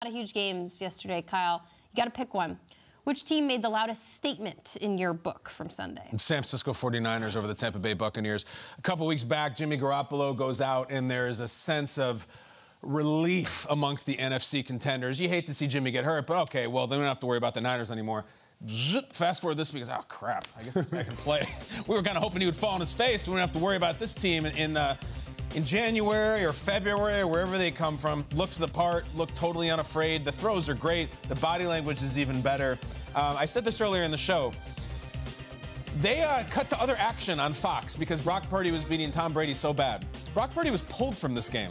A lot of huge games yesterday, Kyle. You got to pick one. Which team made the loudest statement in your book from Sunday? San Francisco 49ers over the Tampa Bay Buccaneers. A couple weeks back, Jimmy Garoppolo goes out, and there is a sense of relief amongst the NFC contenders. You hate to see Jimmy get hurt, but okay, well, they don't have to worry about the Niners anymore. Fast forward this week, oh, crap, I guess this guy can play. We were kind of hoping he would fall on his face. We wouldn't have to worry about this team in January or February or wherever they come from. Looked the part, looked totally unafraid. The throws are great. The body language is even better. I said this earlier in the show. They cut to other action on Fox because Brock Purdy was beating Tom Brady so bad. Brock Purdy was pulled from this game.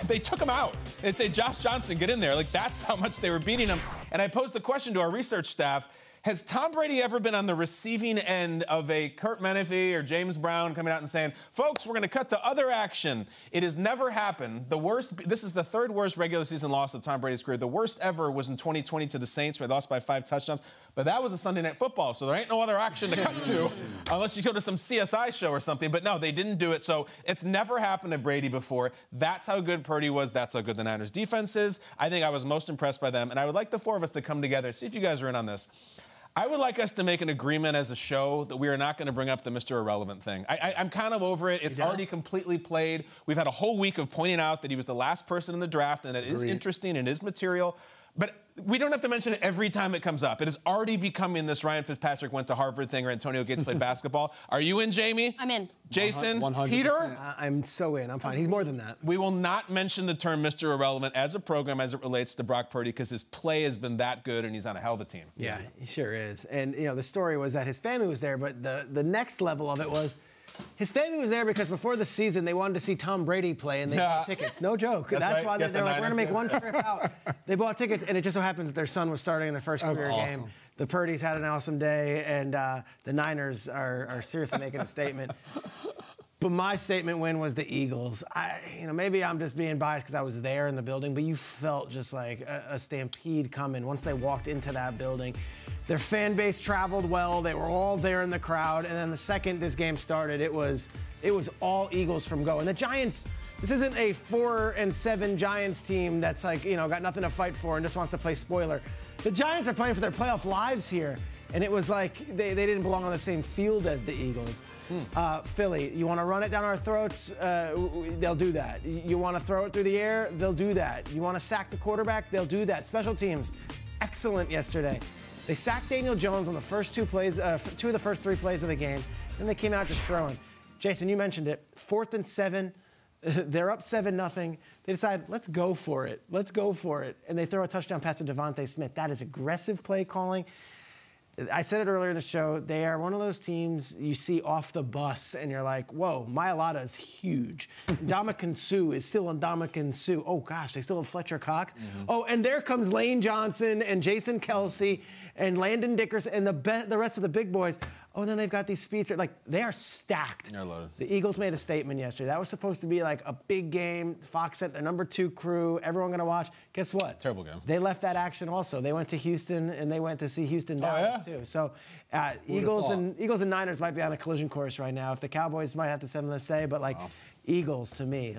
They took him out and said, Josh Johnson, get in there. Like, that's how much they were beating him. And I posed the question to our research staff. Has Tom Brady ever been on the receiving end of a Kurt Menefee or James Brown coming out and saying, folks, we're going to cut to other action? It has never happened. The worst, this is the third worst regular season loss of Tom Brady's career. The worst ever was in 2020 to the Saints, where they lost by 5 touchdowns. But that was a Sunday Night Football, so there ain't no other action to cut to unless you go to some CSI show or something. But no, they didn't do it. So it's never happened to Brady before. That's how good Purdy was. That's how good the Niners defense is. I think I was most impressed by them. And I would like the four of us to come together, see if you guys are in on this. I would like us to make an agreement as a show that we are not going to bring up the Mr. Irrelevant thing. I'm kind of over it. It's already completely played. We've had a whole week of pointing out that he was the last person in the draft, and that it is interesting and is material. But we don't have to mention it every time it comes up. It is already becoming this Ryan Fitzpatrick went to Harvard thing or Antonio Gates played basketball. Are you in, Jamie? I'm in. Jason? 100%. Peter? I'm so in. I'm fine. He's more than that. We will not mention the term Mr. Irrelevant as a program as it relates to Brock Purdy because his play has been that good and he's on a hell of a team. Yeah, he sure is. And, you know, the story was that his family was there, but the next level of it was his family was there because before the season, they wanted to see Tom Brady play, and they bought tickets. No joke. That's why they're like, we're going to make one trip out. They bought tickets, and it just so happens that their son was starting in their first career game. The Purdy's had an awesome day, and the Niners are seriously making a statement. But my statement win was the Eagles. Maybe I'm just being biased because I was there in the building, but you felt just like a stampede coming once they walked into that building. Their fan base traveled well. They were all there in the crowd. And then the second this game started, it was all Eagles from go. And the Giants, this isn't a 4-7 Giants team that's like, got nothing to fight for and just wants to play spoiler. The Giants are playing for their playoff lives here. And it was like they didn't belong on the same field as the Eagles. Philly, you want to run it down our throats? They'll do that. You want to throw it through the air? They'll do that. You want to sack the quarterback? They'll do that. Special teams, excellent yesterday. They sacked Daniel Jones on the first two plays, two of the first 3 plays of the game, and they came out just throwing. Jason, you mentioned it. 4th and 7. They're up 7-0. They decide, let's go for it. Let's go for it. And they throw a touchdown pass to Devontae Smith. That is aggressive play calling. I said it earlier in the show, they are one of those teams you see off the bus and you're like, whoa, Mailata is huge. Ndamukong Suh is still Ndamukong Suh. Oh, gosh, they still have Fletcher Cox. Oh, and there comes Lane Johnson and Jason Kelsey and Landon Dickerson and the rest of the big boys. Oh, and then they've got these speeds. Like, they are stacked. They're loaded. The Eagles made a statement yesterday. That was supposed to be like a big game. Fox sent their number 2 crew. Everyone going to watch. Guess what? Terrible game. They left that action also. They went to Houston, and they went to see Houston Dallas, too. So Eagles and Niners might be on a collision course right now. If the Cowboys might have to send them to say, but Eagles, to me,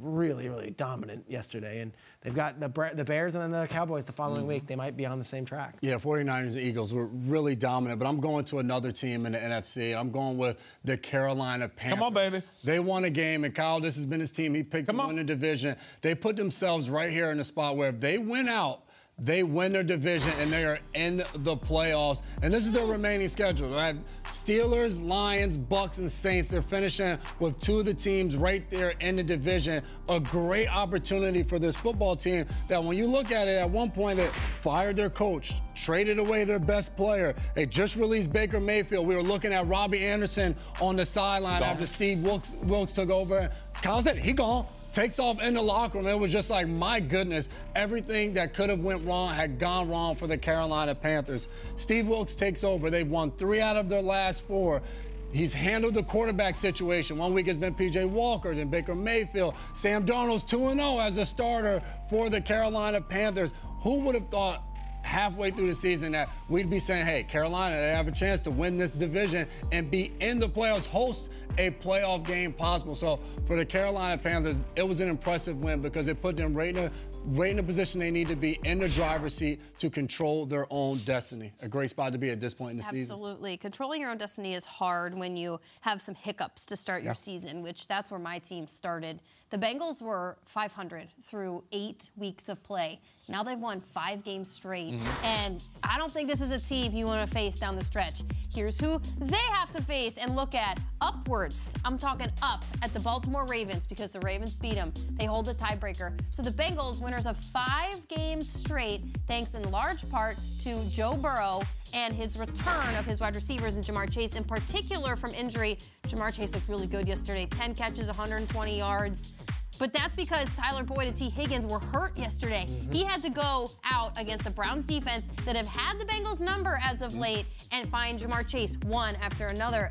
really, really dominant yesterday. And they've got the Bears and then the Cowboys the following week. They might be on the same track. Yeah, 49ers and Eagles were really dominant. But I'm going to another team in the NFC. I'm going with the Carolina Panthers. Come on, baby. They won a game, and Kyle, this has been his team. He picked to win the division. They put themselves right here in the spot where if they win out, they win their division, and they are in the playoffs. And this is their remaining schedule. They have Steelers, Lions, Bucks, and Saints. They're finishing with 2 of the teams right there in the division. A great opportunity for this football team that when you look at it, at one point they fired their coach, traded away their best player. They just released Baker Mayfield. We were looking at Robbie Anderson on the sideline after Steve Wilks took over. Kyle said, he gone. Takes off in the locker room. It was just like, my goodness, everything that could have went wrong had gone wrong for the Carolina Panthers. Steve Wilks takes over. They've won 3 out of their last 4. He's handled the quarterback situation. One week has been P.J. Walker, then Baker Mayfield. Sam Darnold's 2-0 as a starter for the Carolina Panthers. Who would have thought halfway through the season that we'd be saying, hey, Carolina, they have a chance to win this division and be in the playoffs, host a playoff game possible. So for the Carolina Panthers, it was an impressive win because it put them right in the right in the position they need to be in the driver's seat to control their own destiny. A great spot to be at this point in the season. Absolutely. Controlling your own destiny is hard when you have some hiccups to start your season, which that's where my team started. The Bengals were 500 through 8 weeks of play. Now they've won 5 games straight, and I don't think this is a team you want to face down the stretch. Here's who they have to face and look at upwards. I'm talking up at the Baltimore Ravens because the Ravens beat them. They hold the tiebreaker. So the Bengals, winners of 5 games straight, thanks in large part to Joe Burrow and his return of his wide receivers and Jamar Chase, in particular from injury. Jamar Chase looked really good yesterday. 10 catches, 120 yards. But that's because Tyler Boyd and T. Higgins were hurt yesterday. He had to go out against the Browns defense that have had the Bengals number as of late and find Jamar Chase one after another,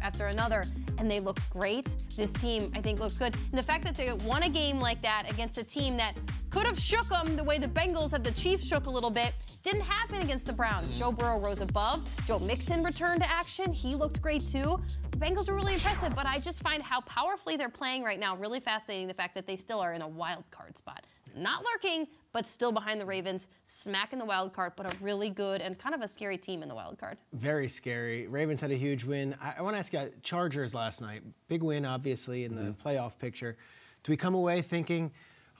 and they looked great. This team, I think, looks good. And the fact that they won a game like that against a team that could have shook them the way the Bengals have the Chiefs shook a little bit, didn't happen against the Browns. Joe Burrow rose above. Joe Mixon returned to action. He looked great, too. The Bengals are really impressive, but I just find how powerfully they're playing right now really fascinating, the fact that they still are in a wild card spot. Not lurking, but still behind the Ravens, smack in the wild card, but a really good and kind of a scary team in the wild card. Very scary. Ravens had a huge win. I want to ask you, Chargers last night, big win, obviously, in the playoff picture. Do we come away thinking,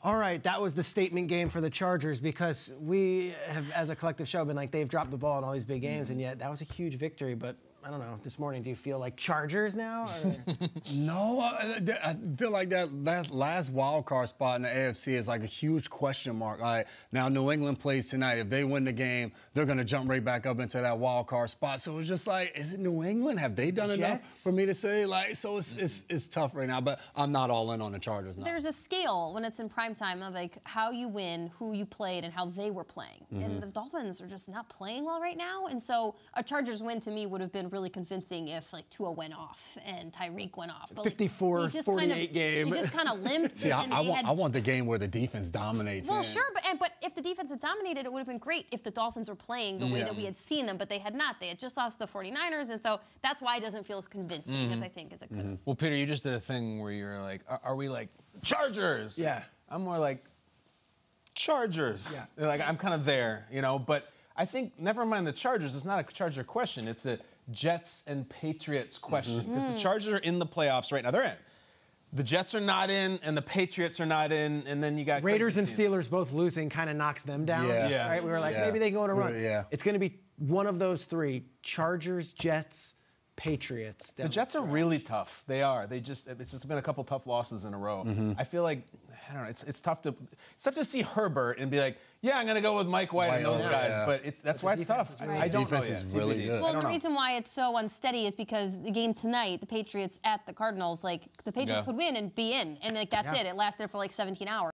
all right, that was the statement game for the Chargers, because we have, as a collective show, been like, they've dropped the ball in all these big games, and yet that was a huge victory. But I don't know, this morning, do you feel like Chargers now? Or? No, I feel like that last wild card spot in the AFC is like a huge question mark. Like, now New England plays tonight. If they win the game, they're going to jump right back up into that wild card spot. So it's just like, is it New England? Have they done enough for me to say? Like, so it's tough right now, but I'm not all in on the Chargers now. There's a scale when it's in prime time of like how you win, who you played, and how they were playing. And the Dolphins are just not playing well right now. And so a Chargers win to me would have been really convincing if like Tua went off and Tyreek went off. But 54-48 game. You just kind of limped. See, I want the game where the defense dominates. Well, sure, but if the defense had dominated, it would have been great if the Dolphins were playing the way that we had seen them, but they had not. They had just lost the 49ers, and so that's why it doesn't feel as convincing as I think as it could have. Well, Peter, you just did a thing where you're like, are we like Chargers? Yeah. I'm more like Chargers. Yeah. Like, I'm kind of there, you know, but I think, never mind the Chargers, it's not a Charger question. It's a Jets and Patriots question. Because the Chargers are in the playoffs right now. They're in. The Jets are not in, and the Patriots are not in, and then you got Raiders and teams. Steelers both losing kind of knocks them down. Yeah. Right? We were like, maybe they can go on a run. Yeah. It's going to be one of those three: Chargers, Jets, Patriots. The Jets are really tough. They are. It's just been a couple tough losses in a row. I feel like, I don't know, it's tough to see Herbert and be like, yeah, I'm going to go with Mike White and those guys. But that's why it's tough. I don't know yet. Defense is really good. Well, the reason why it's so unsteady is because the game tonight, the Patriots at the Cardinals, like the Patriots could win and be in, and like that's it. It lasted for like 17 hours.